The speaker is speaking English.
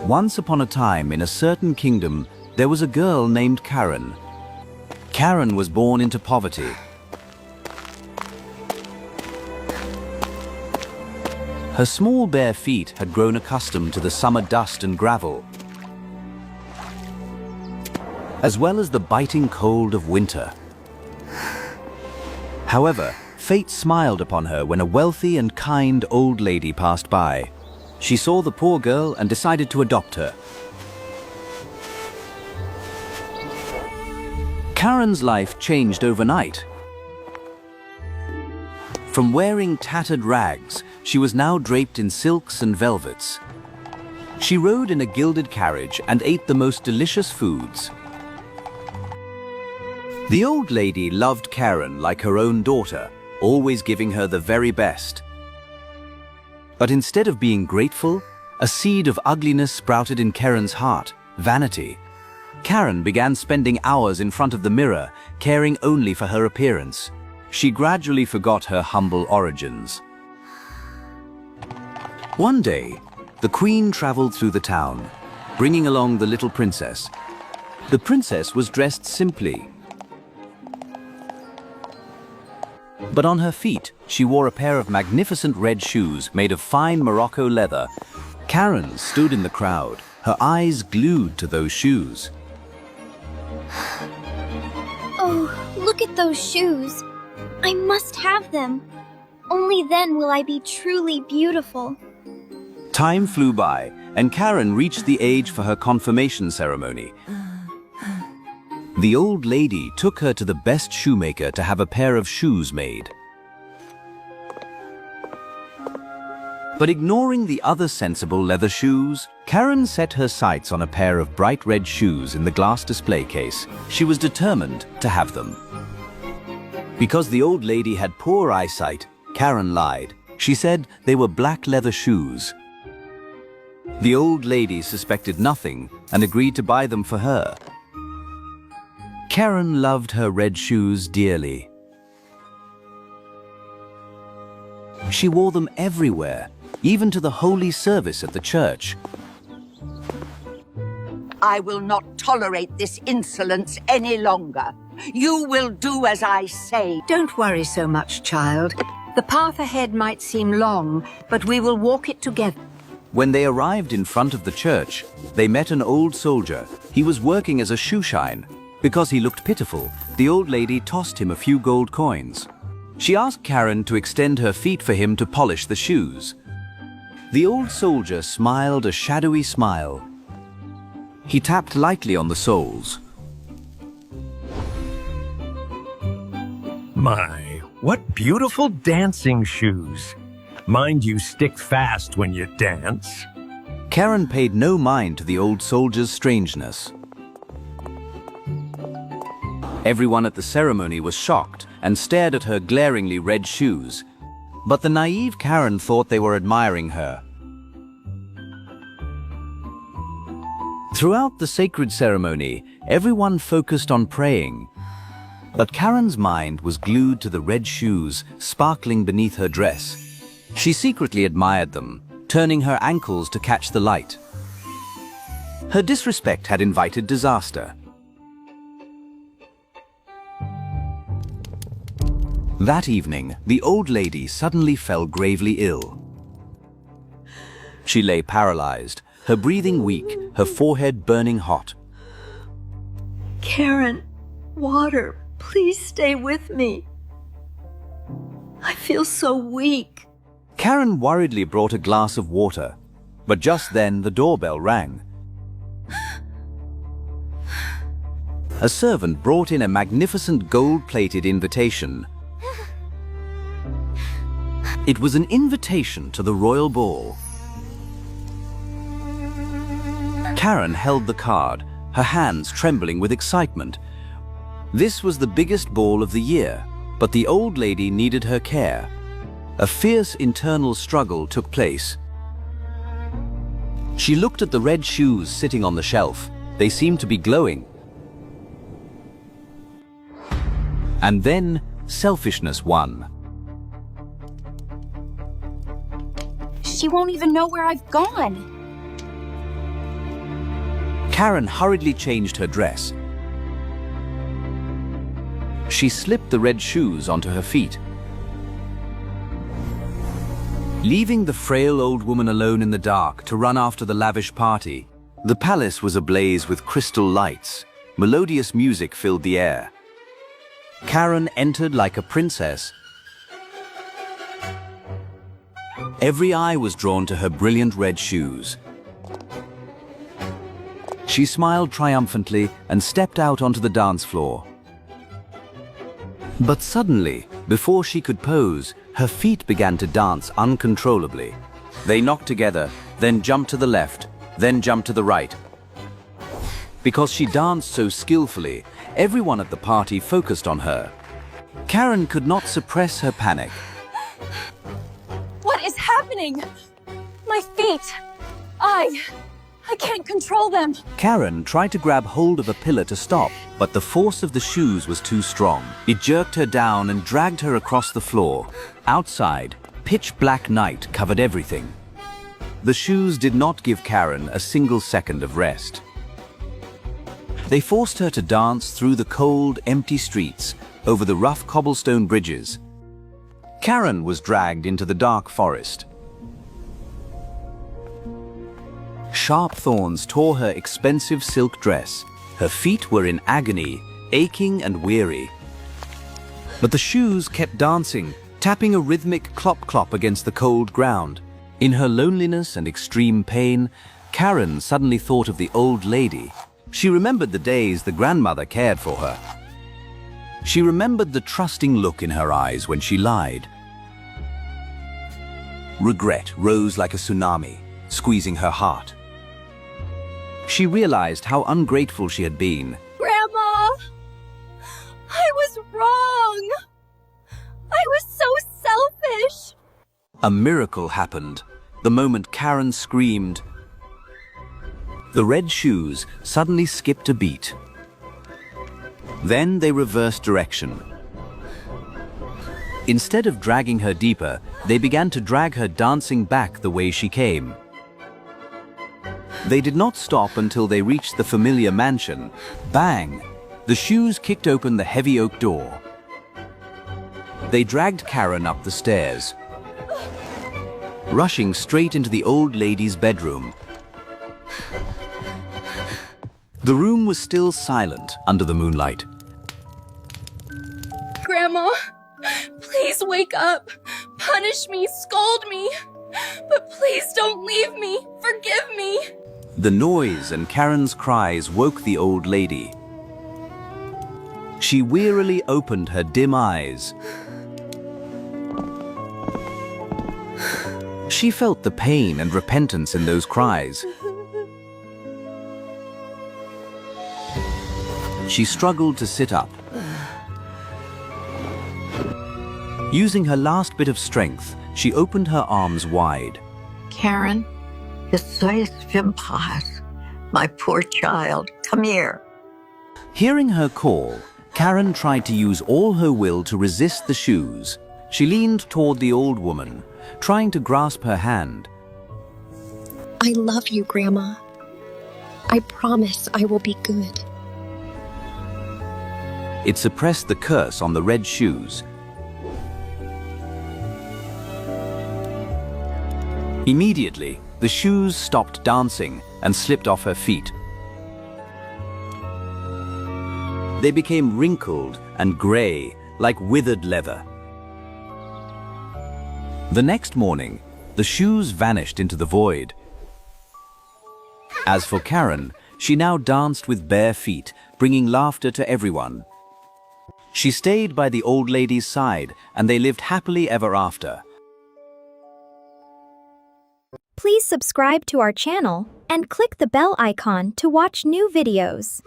Once upon a time, in a certain kingdom, there was a girl named Karen. Karen was born into poverty. Her small bare feet had grown accustomed to the summer dust and gravel, as well as the biting cold of winter. However, fate smiled upon her when a wealthy and kind old lady passed by. She saw the poor girl and decided to adopt her. Karen's life changed overnight. From wearing tattered rags, she was now draped in silks and velvets. She rode in a gilded carriage and ate the most delicious foods. The old lady loved Karen like her own daughter, always giving her the very best. But instead of being grateful, a seed of ugliness sprouted in Karen's heart, vanity. Karen began spending hours in front of the mirror, caring only for her appearance. She gradually forgot her humble origins. One day, the queen traveled through the town, bringing along the little princess. The princess was dressed simply, but on her feet, she wore a pair of magnificent red shoes made of fine Morocco leather. Karen stood in the crowd, her eyes glued to those shoes. Oh, look at those shoes. I must have them. Only then will I be truly beautiful. Time flew by, and Karen reached the age for her confirmation ceremony. The old lady took her to the best shoemaker to have a pair of shoes made. But ignoring the other sensible leather shoes, Karen set her sights on a pair of bright red shoes in the glass display case. She was determined to have them. Because the old lady had poor eyesight, Karen lied. She said they were black leather shoes. The old lady suspected nothing and agreed to buy them for her. Karen loved her red shoes dearly. She wore them everywhere, even to the holy service at the church. I will not tolerate this insolence any longer. You will do as I say. Don't worry so much, child. The path ahead might seem long, but we will walk it together. When they arrived in front of the church, they met an old soldier. He was working as a shoeshine. Because he looked pitiful, the old lady tossed him a few gold coins. She asked Karen to extend her feet for him to polish the shoes. The old soldier smiled a shadowy smile. He tapped lightly on the soles. My, what beautiful dancing shoes. Mind you stick fast when you dance. Karen paid no mind to the old soldier's strangeness. Everyone at the ceremony was shocked and stared at her glaringly red shoes. But the naive Karen thought they were admiring her. Throughout the sacred ceremony, everyone focused on praying. But Karen's mind was glued to the red shoes sparkling beneath her dress. She secretly admired them, turning her ankles to catch the light. Her disrespect had invited disaster. That evening, the old lady suddenly fell gravely ill. She lay paralyzed, her breathing weak, her forehead burning hot. Karen, water, please stay with me. I feel so weak. Karen worriedly brought a glass of water, but just then the doorbell rang. A servant brought in a magnificent gold-plated invitation. It was an invitation to the royal ball. Karen held the card, her hands trembling with excitement. This was the biggest ball of the year, but the old lady needed her care. A fierce internal struggle took place. She looked at the red shoes sitting on the shelf. They seemed to be glowing. And then selfishness won. She won't even know where I've gone. Karen hurriedly changed her dress. She slipped the red shoes onto her feet. Leaving the frail old woman alone in the dark to run after the lavish party, the palace was ablaze with crystal lights. Melodious music filled the air. Karen entered like a princess. Every eye was drawn to her brilliant red shoes. She smiled triumphantly and stepped out onto the dance floor. But suddenly, before she could pose, her feet began to dance uncontrollably. They knocked together, then jumped to the left, then jumped to the right. Because she danced so skillfully, everyone at the party focused on her. Karen could not suppress her panic. What is happening? My feet! I can't control them. Karen tried to grab hold of a pillar to stop, but the force of the shoes was too strong. It jerked her down and dragged her across the floor. Outside, pitch black night covered everything. The shoes did not give Karen a single second of rest. They forced her to dance through the cold, empty streets, over the rough cobblestone bridges. Karen was dragged into the dark forest. Sharp thorns tore her expensive silk dress. Her feet were in agony, aching and weary. But the shoes kept dancing, tapping a rhythmic clop-clop against the cold ground. In her loneliness and extreme pain, Karen suddenly thought of the old lady. She remembered the days the grandmother cared for her. She remembered the trusting look in her eyes when she lied. Regret rose like a tsunami, squeezing her heart. She realized how ungrateful she had been. Grandma! I was wrong! I was so selfish! A miracle happened. The moment Karen screamed, the red shoes suddenly skipped a beat. Then they reversed direction. Instead of dragging her deeper, they began to drag her dancing back the way she came. They did not stop until they reached the familiar mansion. Bang! The shoes kicked open the heavy oak door. They dragged Karen up the stairs, rushing straight into the old lady's bedroom. The room was still silent under the moonlight. Grandma, please wake up. Punish me, scold me. But please don't leave me. Forgive me. The noise and Karen's cries woke the old lady. She wearily opened her dim eyes. She felt the pain and repentance in those cries. She struggled to sit up. Using her last bit of strength, she opened her arms wide. Karen, my poor child, come here. Hearing her call, Karen tried to use all her will to resist the shoes. She leaned toward the old woman, trying to grasp her hand. I love you, Grandma. I promise I will be good. It suppressed the curse on the red shoes. Immediately, the shoes stopped dancing and slipped off her feet. They became wrinkled and gray, like withered leather. The next morning, the shoes vanished into the void. As for Karen, she now danced with bare feet, bringing laughter to everyone. She stayed by the old lady's side, and they lived happily ever after. Please subscribe to our channel and click the bell icon to watch new videos.